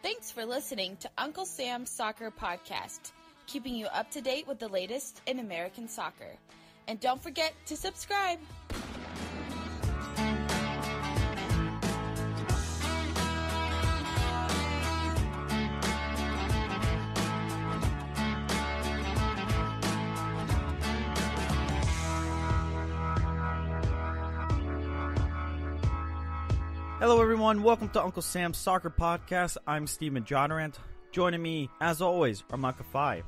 Thanks for listening to Uncle Sam's Soccer Podcast, keeping you up to date with the latest in American soccer. And don't forget to subscribe. Hello everyone, welcome to Uncle Sam's Soccer Podcast. I'm Steven Jodorant. Joining me, as always, are Maka Fai.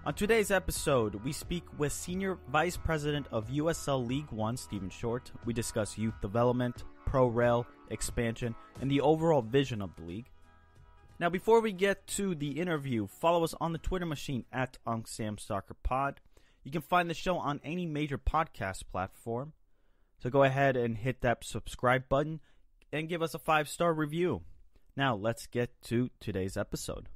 On today's episode, we speak with Senior Vice President of USL League One, Stephen Short. We discuss youth development, pro-rel, expansion, and the overall vision of the league. Now, before we get to the interview, follow us on the Twitter machine at Uncle Sam's Soccer Pod. You can find the show on any major podcast platform. So go ahead and hit that subscribe button and give us a 5-star review. Now, let's get to today's episode.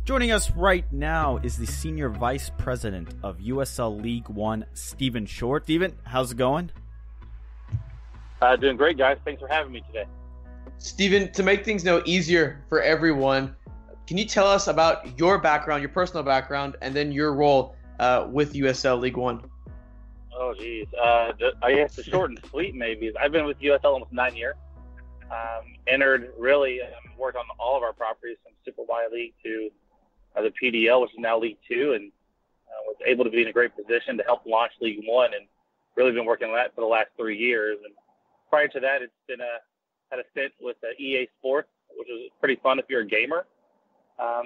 Joining us right now is the Senior Vice President of USL League One, Stephen Short. Stephen, how's it going? Doing great, guys. Thanks for having me today. Stephen, to make things easier for everyone, can you tell us about your background, your personal background, and then your role with USL League One? Oh, geez. I guess the short and sweet maybe is I've been with USL almost 9 years. Worked on all of our properties from Super Y League to the PDL, which is now League Two, and was able to be in a great position to help launch League One, and really been working on that for the last 3 years. And prior to that, it's been had a stint with EA Sports, which was pretty fun if you're a gamer.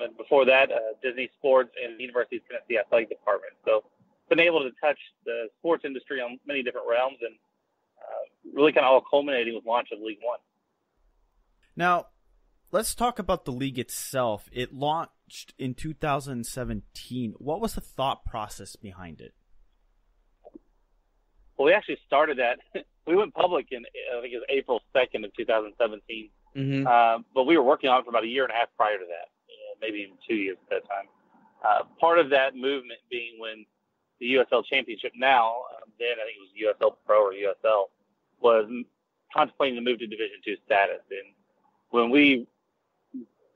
And before that, Disney Sports and the University of Tennessee Athletic Department. So been able to touch the sports industry on many different realms, and really kind of all culminating with launch of League One. Now, let's talk about the league itself. It launched in 2017. What was the thought process behind it? Well, we actually started that. We went public in, I think it was April 2nd of 2017. Mm-hmm. But we were working on it for about a year and a half prior to that. Maybe even 2 years at that time. Part of that movement being when the USL Championship now, then I think it was USL Pro or USL, was contemplating the move to Division II status. And when we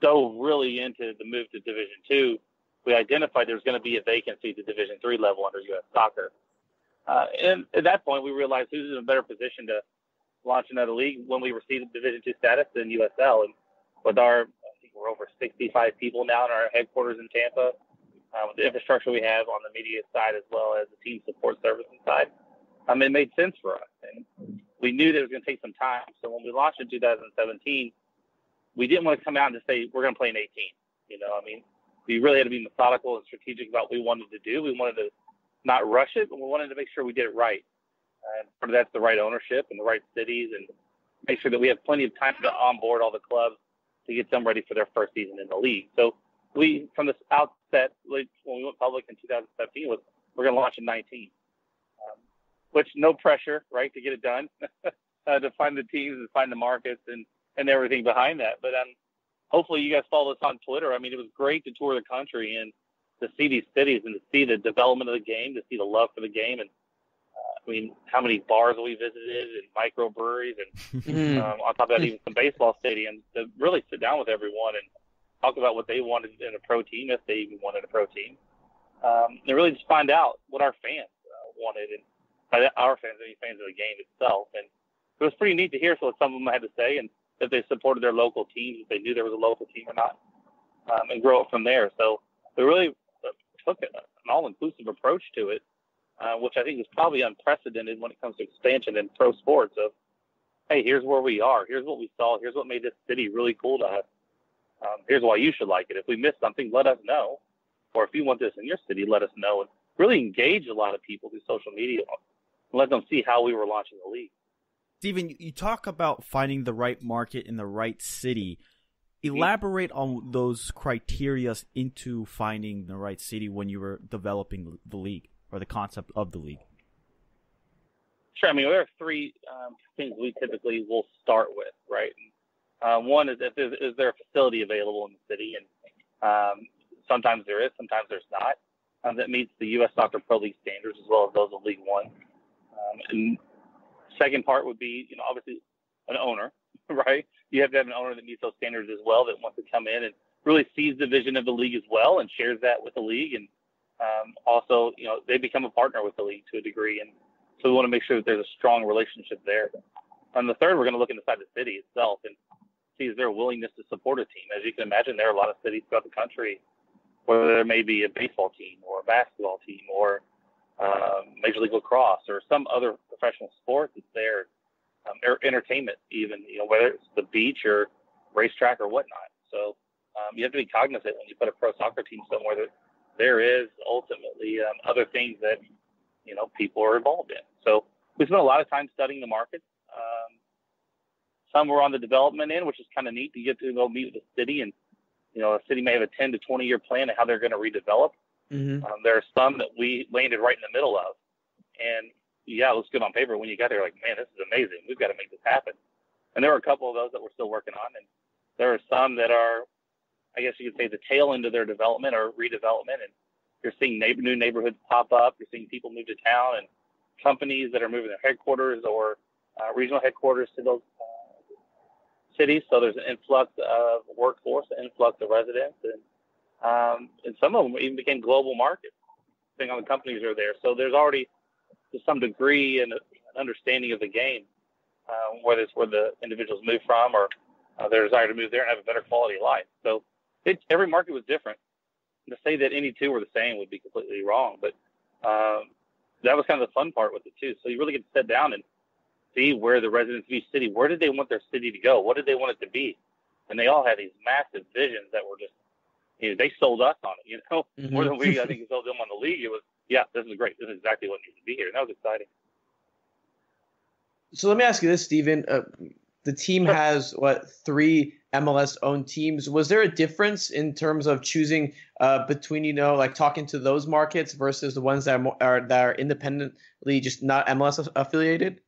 dove really into the move to Division II, we identified there was going to be a vacancy at the Division III level under US Soccer. And at that point, we realized who's in a better position to launch another league when we received Division II status than USL. And with our we're over 65 people now in our headquarters in Tampa, with the infrastructure we have on the media side as well as the team support services side. It made sense for us. And we knew that it was going to take some time. So when we launched in 2017, we didn't want to come out and just say, we're going to play in 18. We really had to be methodical and strategic about what we wanted to do. We wanted to not rush it, but we wanted to make sure we did it right. And part of that's the right ownership and the right cities, and make sure that we have plenty of time to onboard all the clubs to get them ready for their first season in the league. So we, from the outset, when we went public in 2017, was we're going to launch in 19, which no pressure, right, to get it done, to find the teams and find the markets and everything behind that. But hopefully you guys follow us on Twitter. It was great to tour the country and to see these cities and to see the development of the game, to see the love for the game, and how many bars we visited and microbreweries and on top of that, even some baseball stadiums to really sit down with everyone and talk about what they wanted in a pro team, if they even wanted a pro team. And really just find out what our fans wanted. And by our fans, I mean fans of the game itself. And it was pretty neat to hear what some of them had to say and if they supported their local teams, if they knew there was a local team or not, and grow it from there. So we really took an all-inclusive approach to it. Which I think is probably unprecedented when it comes to expansion in pro sports of, hey, here's where we are. Here's what we saw. Here's what made this city really cool to us. Here's why you should like it. If we missed something, let us know. Or if you want this in your city, let us know. And really engage a lot of people through social media and let them see how we were launching the league. Stephen, you talk about finding the right market in the right city. Elaborate on those criteria into finding the right city when you were developing the league. Or the concept of the league? Sure. There are three things we typically will start with, right? One is is there a facility available in the city? And sometimes there is, sometimes there's not. That meets the U.S. Soccer Pro League standards as well as those of League One. And second part would be, obviously an owner, right? You have to have an owner that meets those standards as well, that wants to come in and really sees the vision of the league as well and shares that with the league. And also, they become a partner with the league to a degree. And so we want to make sure that there's a strong relationship there. And the third, we're going to look inside the city itself and see is there a willingness to support a team. As you can imagine, there are a lot of cities throughout the country where there may be a baseball team or a basketball team or Major League Lacrosse or some other professional sport that's there, or entertainment even, whether it's the beach or racetrack or whatnot. So you have to be cognizant when you put a pro soccer team somewhere that there is ultimately other things that, people are involved in. So we spent a lot of time studying the markets. Some were on the development end, which is kind of neat to get to go meet with the city. And, a city may have a 10 to 20 year plan of how they're going to redevelop. Mm-hmm. There are some that we landed right in the middle of. And, yeah, it looks good on paper. When you got there, like, man, this is amazing. We've got to make this happen. And there were a couple of those that we're still working on. And there are some that are, I guess you could say, the tail end of their development or redevelopment. And you're seeing new neighborhoods pop up. You're seeing people move to town and companies that are moving their headquarters or regional headquarters to those cities. So there's an influx of workforce, an influx of residents. And some of them even became global markets, depending on the companies that are there. So there's already, to some degree, an understanding of the game, whether it's where the individuals move from or their desire to move there and have a better quality of life. So every market was different. To say that any two were the same would be completely wrong. But that was kind of the fun part with it, too. So you really get to sit down and see where the residents of each city, where did they want their city to go? What did they want it to be? And they all had these massive visions that were just, they sold us on it, Mm-hmm. more than we, I think, sold them on the league. It was, yeah, this is great. This is exactly what needs to be here. And that was exciting. So let me ask you this, Stephen. The team has, 3 MLS-owned teams. Was there a difference in terms of choosing between, like talking to those markets versus the ones that are independently just not MLS affiliated?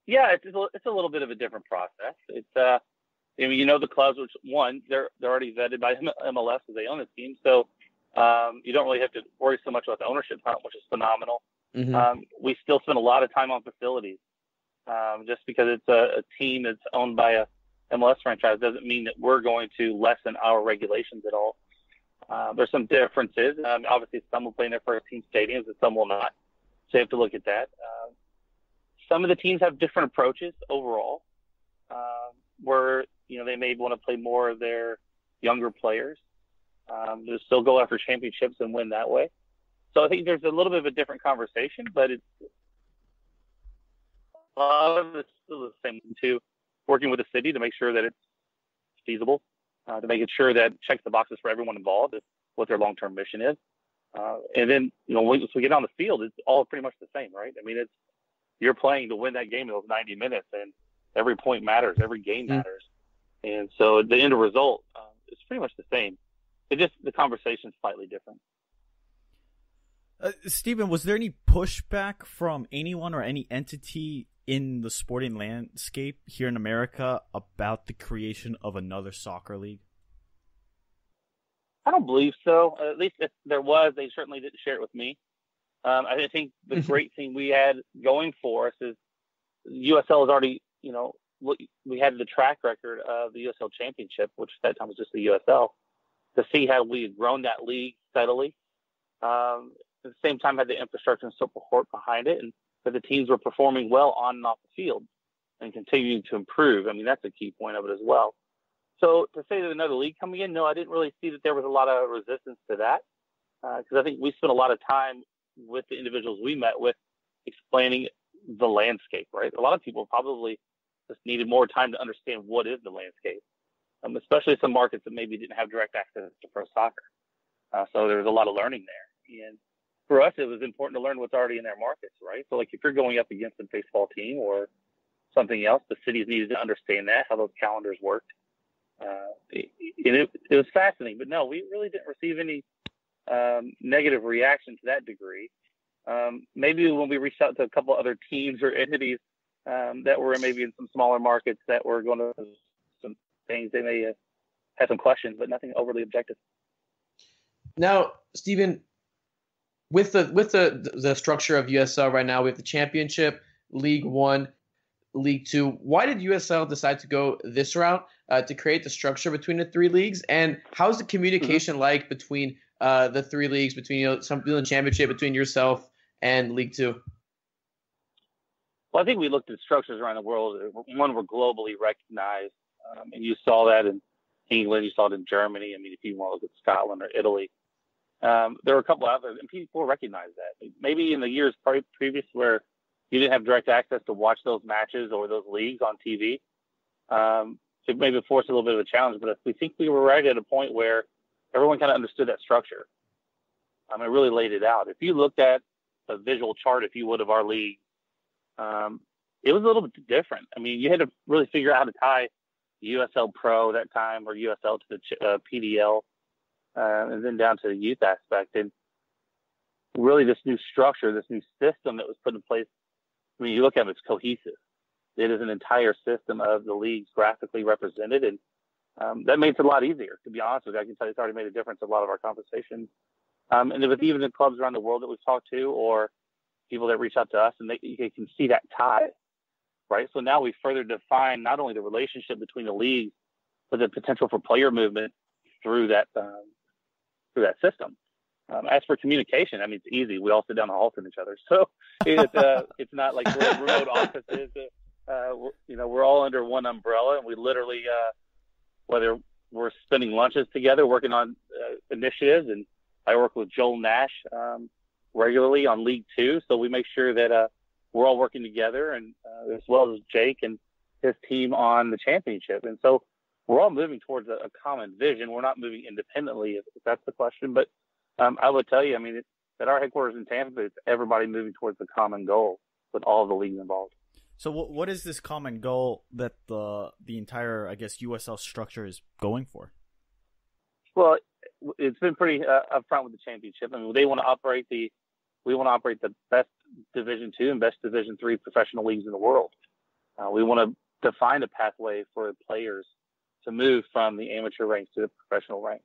Yeah, it's a little bit of a different process. It's the clubs, which one, they're already vetted by MLS because they own the team, so you don't really have to worry so much about the ownership front, which is phenomenal. Mm-hmm. We still spend a lot of time on facilities. Just because it's a team that's owned by a MLS franchise doesn't mean that we're going to lessen our regulations at all. There's some differences. Obviously, some will play in their first team stadiums and some will not. So you have to look at that. Some of the teams have different approaches overall, where they may want to play more of their younger players. They'll still go after championships and win that way. So I think there's a little bit of a different conversation, but it's a lot of it's still the same too. Working with the city to make sure that it's feasible, to make it sure that it checks the boxes for everyone involved, what their long-term mission is. And then, once we get on the field, it's all pretty much the same, right? I mean, you're playing to win that game in those 90 minutes, and every point matters, every game matters. And so the end result is pretty much the same. The conversation's slightly different. Stephen, was there any pushback from anyone or any entity in the sporting landscape here in America about the creation of another soccer league? I don't believe so. At least if there was, they certainly didn't share it with me. I think the great thing we had going for us is USL is already, we had the track record of the USL Championship, which at that time was just the USL, to see how we had grown that league steadily. At the same time, had the infrastructure and support behind it, and that the teams were performing well on and off the field and continuing to improve. I mean, that's a key point of it as well. So to say that another league coming in, no, I didn't really see that there was a lot of resistance to that, because I think we spent a lot of time with the individuals we met with explaining the landscape, right? A lot of people probably just needed more time to understand what is the landscape, especially some markets that maybe didn't have direct access to pro soccer. So there was a lot of learning there. And for us, it was important to learn what's already in their markets, right? So like if you're going up against a baseball team or something else, the cities needed to understand that, how those calendars worked. It was fascinating, but no, we really didn't receive any negative reaction to that degree. Maybe when we reached out to a couple other teams or entities that were maybe in some smaller markets that were going to some things, they may have some questions, but nothing overly objective. Now, Stephen, with the structure of USL right now, we have the Championship, League One, League Two. Why did USL decide to go this route to create the structure between the three leagues? And how's the communication like between the three leagues, between some the Championship, between yourself and League Two? Well, I think we looked at structures around the world. One, were globally recognized, and you saw that in England, you saw it in Germany. I mean, if you want to look at Scotland or Italy, there were a couple out there, and people recognize that. Maybe in the years previous where you didn't have direct access to watch those matches or those leagues on TV, it maybe forced a little bit of a challenge. But we think we were right at a point where everyone kind of understood that structure. It really laid it out. If you looked at a visual chart, if you would, of our league, it was a little bit different. I mean, you had to really figure out how to tie USL Pro that time or USL to the PDL, and then down to the youth aspect. And really this new structure, this new system that was put in place, I mean, you look at it, it's cohesive. It is an entire system of the leagues graphically represented. And that makes it a lot easier, to be honest with you. I can tell you it's already made a difference in a lot of our conversations. And it was even in clubs around the world that we've talked to, or people that reach out to us, and you can see that tie, right? So now we further define not only the relationship between the leagues, but the potential for player movement through that system. As for communication, I mean, it's easy. We all sit down and halt from each other, so it's not like we're in remote offices. We're all under one umbrella, and we literally, whether we're spending lunches together, working on initiatives, and I work with Joel Nash regularly on League Two, so we make sure that we're all working together, and as well as Jake and his team on the championship. And so we're all moving towards a common vision. We're not moving independently, if that's the question. But I would tell you, I mean, at our headquarters in Tampa, it's everybody moving towards a common goal with all the leagues involved. So what is this common goal that the entire, I guess, USL structure is going for? Well, it's been pretty upfront with the championship. I mean, we want to operate the best Division II and best Division III professional leagues in the world. We want to define a pathway for players to move from the amateur ranks to the professional ranks.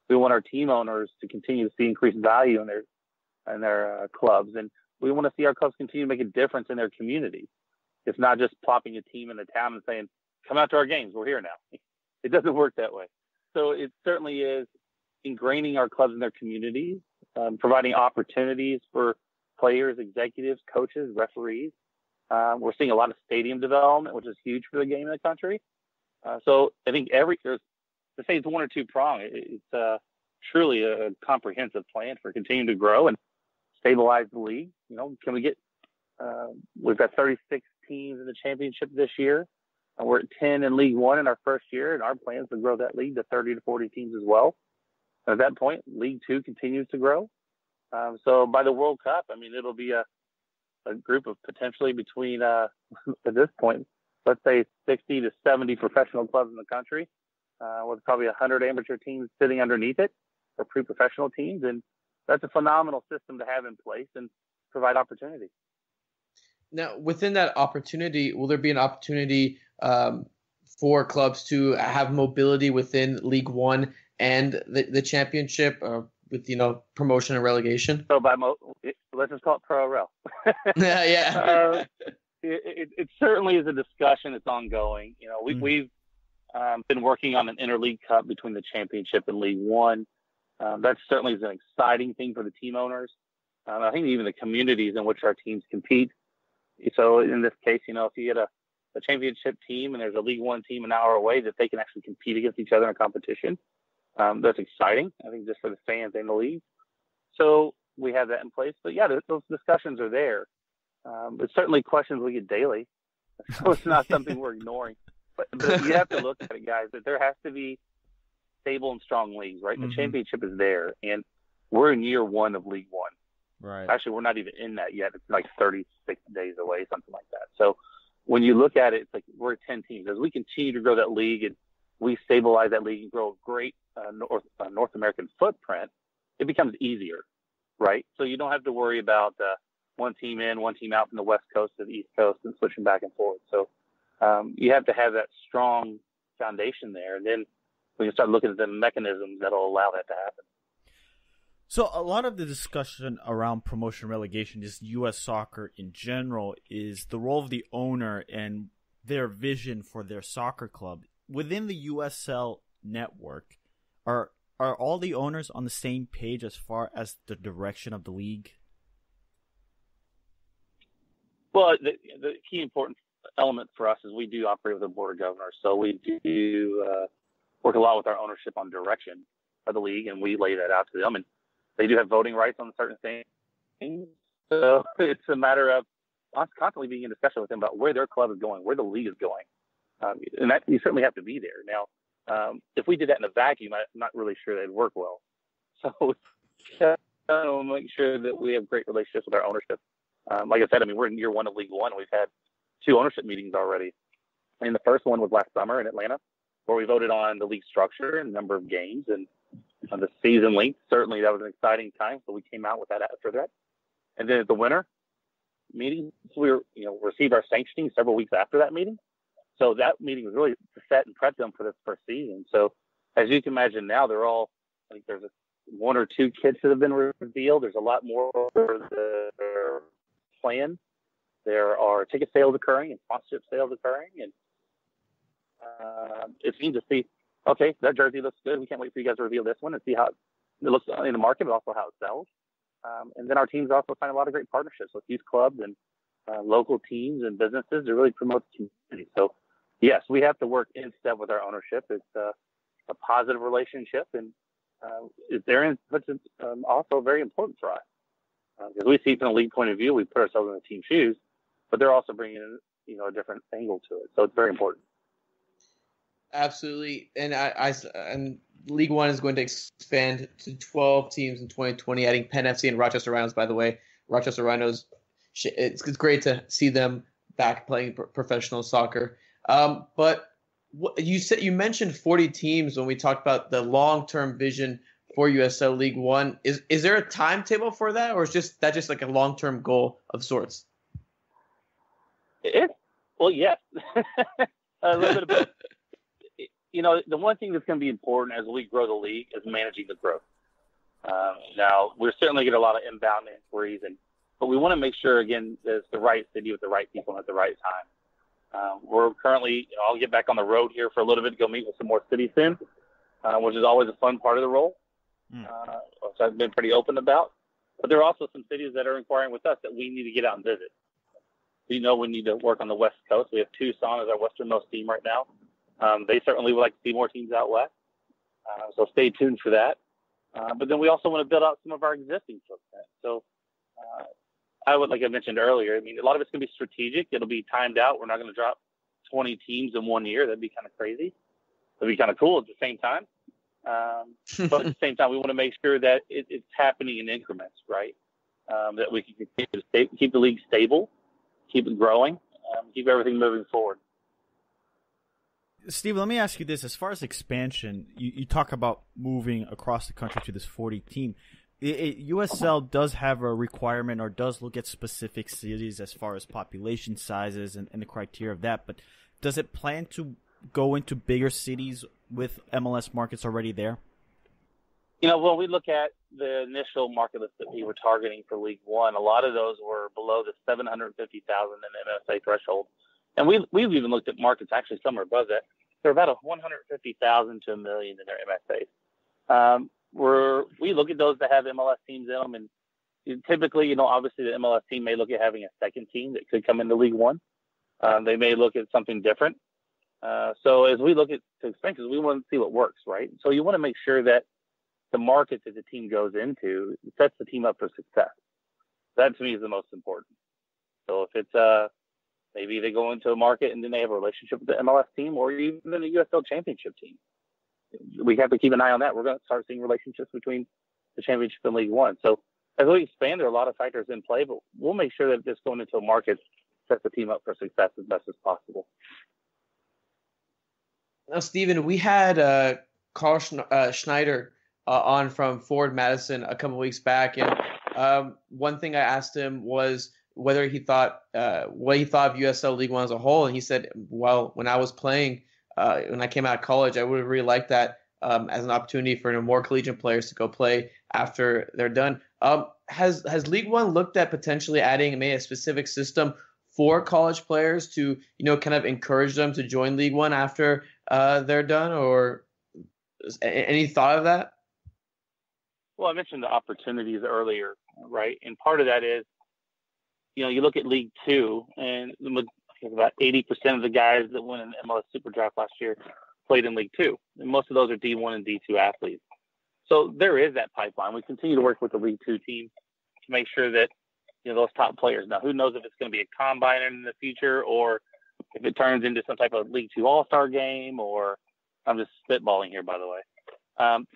We want our team owners to continue to see increased value in their clubs, and we want to see our clubs continue to make a difference in their community. It's not just plopping a team in the town and saying, "Come out to our games. We're here now." It doesn't work that way. So it certainly is ingraining our clubs in their communities, providing opportunities for players, executives, coaches, referees. We're seeing a lot of stadium development, which is huge for the game in the country. So I think to say it's one or two prong, it's truly a comprehensive plan for continuing to grow and stabilize the league. Can we get? We've got 36 teams in the championship this year. We're at 10 in League One in our first year, and our plan is to grow that league to 30 to 40 teams as well. At that point, League Two continues to grow. So by the World Cup, I mean, it'll be a group of potentially between, at this point, let's say 60 to 70 professional clubs in the country, with probably 100 amateur teams sitting underneath it, or pre-professional teams. And that's a phenomenal system to have in place and provide opportunity. Now, within that opportunity, will there be an opportunity for clubs to have mobility within League One and the championship with, promotion and relegation? So let's just call it Pro Rel. Yeah. It certainly is a discussion that's ongoing. We've been working on an interleague cup between the championship and League One. That certainly is an exciting thing for the team owners. I think even the communities in which our teams compete. So in this case, if you get a championship team and there's a League One team an hour away, that they can actually compete against each other in competition. That's exciting, I think, just for the fans and the league. So we have that in place. But yeah, those discussions are there. It's certainly questions we get daily. So it's not something we're ignoring. But you have to look at it, guys, that there has to be stable and strong leagues, right? Mm-hmm. The championship is there, and we're in year one of League One. Right. Actually, we're not even in that yet. It's like 36 days away, something like that. So when you look at it, it's like we're 10 teams. As we continue to grow that league and we stabilize that league and grow a great North American footprint, it becomes easier, right? So you don't have to worry about one team in, one team out from the West Coast to the East Coast and switching back and forth. So you have to have that strong foundation there. And then we can start looking at the mechanisms that will allow that to happen. So a lot of the discussion around promotion relegation, just U.S. soccer in general, is the role of the owner and their vision for their soccer club. Within the USL network, are all the owners on the same page as far as the direction of the league? Well, the key important element for us is we do operate with a board of governors. So we do work a lot with our ownership on direction of the league, and we lay that out to them. And they do have voting rights on certain things. So it's a matter of us constantly being in discussion with them about where their club is going, where the league is going. And that you certainly have to be there. Now, if we did that in a vacuum, I'm not really sure that'd work well. So make sure that we have great relationships with our ownership. Like I said, we're in year one of League One. We've had 2 ownership meetings already. And the first one was last summer in Atlanta, where we voted on the league structure and number of games and the season length. Certainly that was an exciting time. So we came out with that after that. And then at the winter meeting, we received our sanctioning several weeks after that meeting. So that meeting was really to set and prep them for this first season. So as you can imagine now, I think there's 1 or 2 kids that have been revealed. There's a lot more that are planned. There are ticket sales occurring and sponsorship sales occurring. And it's neat to see, okay, that jersey looks good. We can't wait for you guys to reveal this one and see how it looks in the market, but also how it sells. And then our teams also sign a lot of great partnerships with youth clubs and local teams and businesses to really promote the community. So, yes, we have to work in step with our ownership. It's a positive relationship, and their input is also very important for us. Because we see from a league point of view, we put ourselves in the team's shoes, but they're also bringing in, a different angle to it. So it's very important. Absolutely. And and League One is going to expand to 12 teams in 2020, adding Penn FC and Rochester Rhinos, by the way. Rochester Rhinos, it's great to see them back playing professional soccer. But you mentioned 40 teams when we talked about the long-term vision for USL League One. Is there a timetable for that, or is that just like a long-term goal of sorts? Well, yes. A little bit of both. The one thing that's going to be important as we grow the league is managing the growth. Now, we're certainly getting a lot of inbound inquiries, but we want to make sure, again, that it's the right city with the right people at the right time. We're currently, I'll get back on the road here for a little bit to go meet with some more cities soon, which is always a fun part of the role, which I've been pretty open about. But there are also some cities that are inquiring with us that we need to get out and visit. We know we need to work on the West Coast. We have Tucson as our westernmost team right now. They certainly would like to see more teams out west. So stay tuned for that. But then we also want to build out some of our existing footprint. So like I mentioned earlier, a lot of it's going to be strategic. It'll be timed out. We're not going to drop 20 teams in 1 year. That'd be kind of crazy. It'd be kind of cool at the same time. But at the same time, we want to make sure that it's happening in increments, right? That we can continue to keep the league stable, keep it growing, keep everything moving forward. Steve, let me ask you this. As far as expansion, you talk about moving across the country to this 40 team. USL does have a requirement or does look at specific cities as far as population sizes and the criteria of that. But does it plan to go into bigger cities with MLS markets already there? When we look at the initial market list that we were targeting for League One, a lot of those were below the 750,000 in MSA threshold. And we've even looked at markets, actually some are above that. They're about 150,000 to 1 million in their MSAs. We look at those that have MLS teams in them, and typically, obviously the MLS team may look at having a second team that could come into League One. They may look at something different. So as we look at expansions, we want to see what works, right? So you want to make sure that the market that the team goes into sets the team up for success. That to me is the most important. So if it's maybe they go into a market and then they have a relationship with the MLS team or even a USL championship team, we have to keep an eye on that. We're going to start seeing relationships between the championship and League One. So as we expand, there are a lot of factors in play, but we'll make sure that just going into a market sets the team up for success as best as possible. Now, Steven, we had Carl Schneider on from Forward Madison a couple weeks back, and one thing I asked him was whether he thought what he thought of USL League One as a whole, and he said, "Well, when I was playing, when I came out of college, I would have really liked that as an opportunity for more collegiate players to go play after they're done. Has League One looked at potentially adding maybe a specific system for college players to, kind of encourage them to join League One after they're done, or any thought of that? Well, I mentioned the opportunities earlier, right? And part of that is, you look at League Two, and about 80% of the guys that won an MLS Super Draft last year played in League Two. And most of those are D1 and D2 athletes. So there is that pipeline. We continue to work with the League Two team to make sure that, those top players. Now, who knows if it's going to be a combine in the future, or if it turns into some type of League Two All-Star game, or I'm just spitballing here, by the way.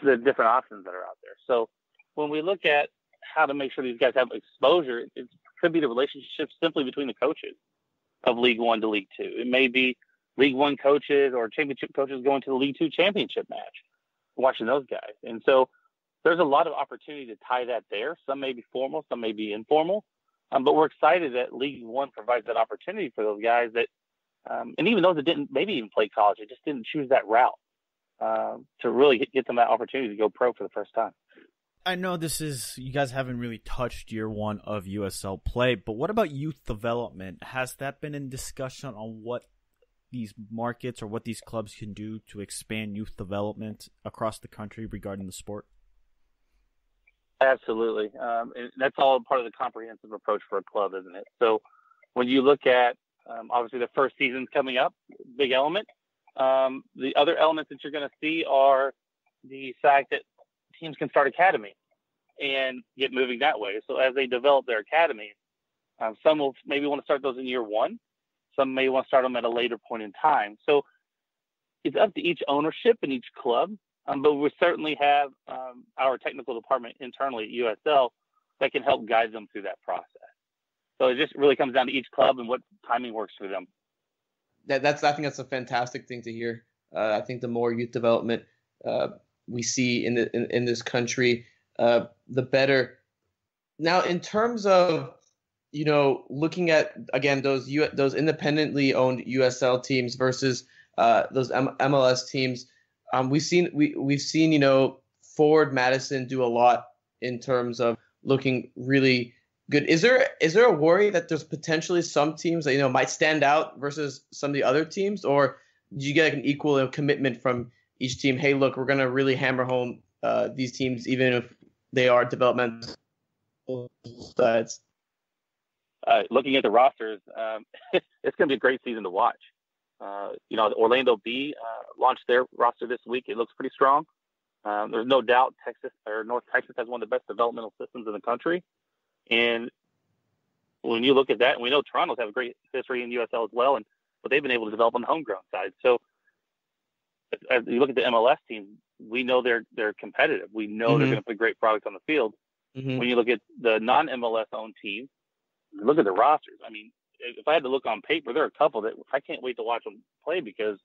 The different options that are out there. So when we look at how to make sure these guys have exposure, it could be the relationship simply between the coaches of League One to League Two. It may be League One coaches or championship coaches going to the League Two championship match, watching those guys. And so there's a lot of opportunity to tie that there. Some may be formal, some may be informal. But we're excited that League One provides that opportunity for those guys that, and even those that didn't maybe even play college, they just didn't choose that route to really get them that opportunity to go pro for the first time. I know you guys haven't really touched year one of USL play, but what about youth development? Has that been in discussion on what these markets or what these clubs can do to expand youth development across the country regarding the sport? Absolutely. And that's all part of the comprehensive approach for a club, isn't it? So when you look at, obviously the first season's coming up, big element. The other elements that you're going to see are the fact that teams can start academies and get moving that way. So as they develop their academies, some will maybe want to start those in year one. Some may want to start them at a later point in time. So it's up to each ownership and each club. But we certainly have our technical department internally at USL that can help guide them through that process. So it just really comes down to each club and what timing works for them. I think that's a fantastic thing to hear. I think the more youth development we see in this country, the better. Now, in terms of looking at again those independently owned USL teams versus those MLS teams. We've seen Forward Madison do a lot in terms of looking really good. Is there a worry that there's potentially some teams that might stand out versus some of the other teams, or do you get an equal commitment from each team? Hey, look, we're going to really hammer home these teams, even if they are developmental sides. Looking at the rosters, it's going to be a great season to watch. Orlando B launched their roster this week. It looks pretty strong. There's no doubt North Texas has one of the best developmental systems in the country. And when you look at that, and we know Toronto's have a great history in USL as well, but they've been able to develop on the homegrown side. So as you look at the MLS team, we know they're competitive. We know they're going to put great products on the field. Mm-hmm. When you look at the non-MLS owned teams, look at the rosters. I mean, if I had to look on paper, there are a couple that I can't wait to watch them play because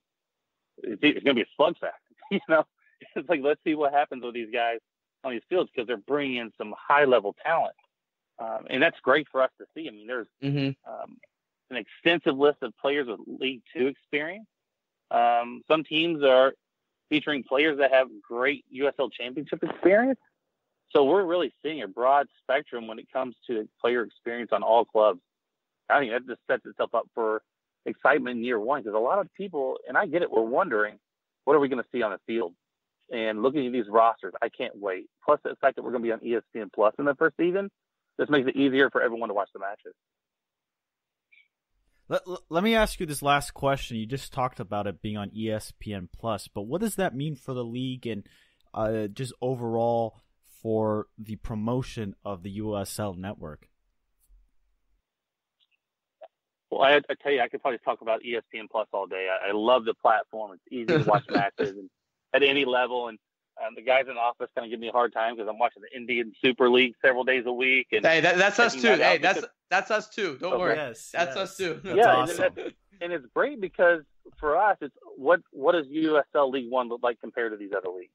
it's going to be a slugfest. It's like, let's see what happens with these guys on these fields because they're bringing in some high-level talent. And that's great for us to see. I mean, there's an extensive list of players with League Two experience. Some teams are featuring players that have great USL championship experience. So we're really seeing a broad spectrum when it comes to player experience on all clubs. I think that just sets itself up for excitement in year one because a lot of people, and I get it, we're wondering, what are we going to see on the field? And looking at these rosters, I can't wait. Plus the fact that we're going to be on ESPN Plus in the first season, this makes it easier for everyone to watch the matches. Let me ask you this last question. You just talked about it being on ESPN Plus, but what does that mean for the league and just overall for the promotion of the USL network? Well, I tell you, I could probably talk about ESPN Plus all day. I love the platform. It's easy to watch matches and at any level. And the guys in the office kind of give me a hard time because I'm watching the Indian Super League several days a week. And hey, that's us too. Hey, that's us too. Don't worry. That's us too. That's awesome. And it's great because for us, it's what does USL League One look like compared to these other leagues?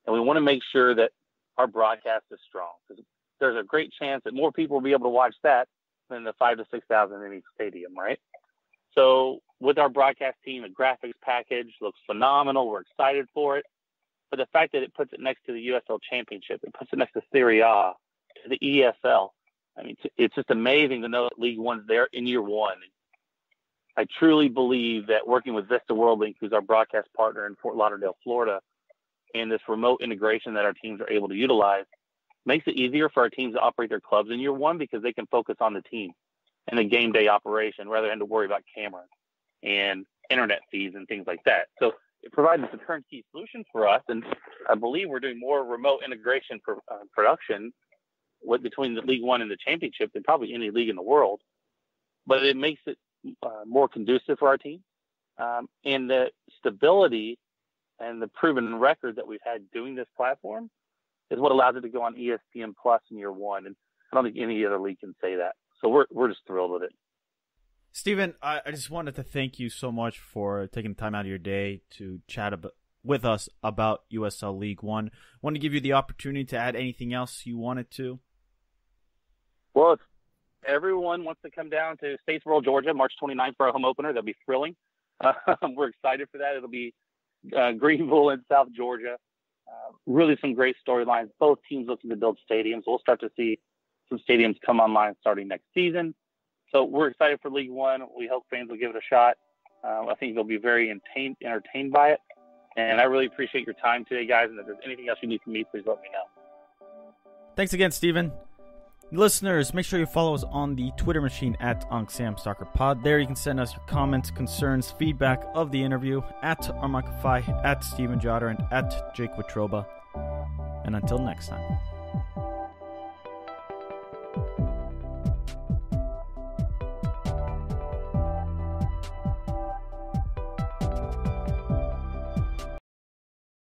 And we want to make sure that our broadcast is strong because there's a great chance that more people will be able to watch that than the 5,000 to 6,000 in each stadium, right? So with our broadcast team, the graphics package looks phenomenal. We're excited for it. But the fact that it puts it next to the USL Championship, it puts it next to Serie A, to the ESL. I mean, it's just amazing to know that League One's there in year one. I truly believe that working with Vista World Link, who's our broadcast partner in Fort Lauderdale, Florida, and this remote integration that our teams are able to utilize makes it easier for our teams to operate their clubs in year one because they can focus on the team and the game day operation rather than to worry about cameras and internet feeds and things like that. So it provides a turnkey solution for us, and I believe we're doing more remote integration for production between the League One and the Championship than probably any league in the world. But it makes it more conducive for our team, and the stability and the proven record that we've had doing this platform is what allows it to go on ESPN Plus in year one. And I don't think any other league can say that. So we're just thrilled with it. Steven, I just wanted to thank you so much for taking the time out of your day to chat with us about USL League One. I want to give you the opportunity to add anything else you wanted to. Well, if everyone wants to come down to Statesboro, Georgia, March 29th for our home opener, that'll be thrilling. We're excited for that. It'll be Greenville and South Georgia. Really some great storylines. Both teams looking to build stadiums. We'll start to see some stadiums come online starting next season. So we're excited for League One. We hope fans will give it a shot. I think they'll be very entertained by it. And I really appreciate your time today, guys. And if there's anything else you need from me, please let me know. Thanks again, Steven. Listeners, make sure you follow us on the Twitter machine at UncSamSoccerPod. There you can send us your comments, concerns, feedback of the interview at Armakafai, at Steven Jotter, and at Jake Watroba. And until next time.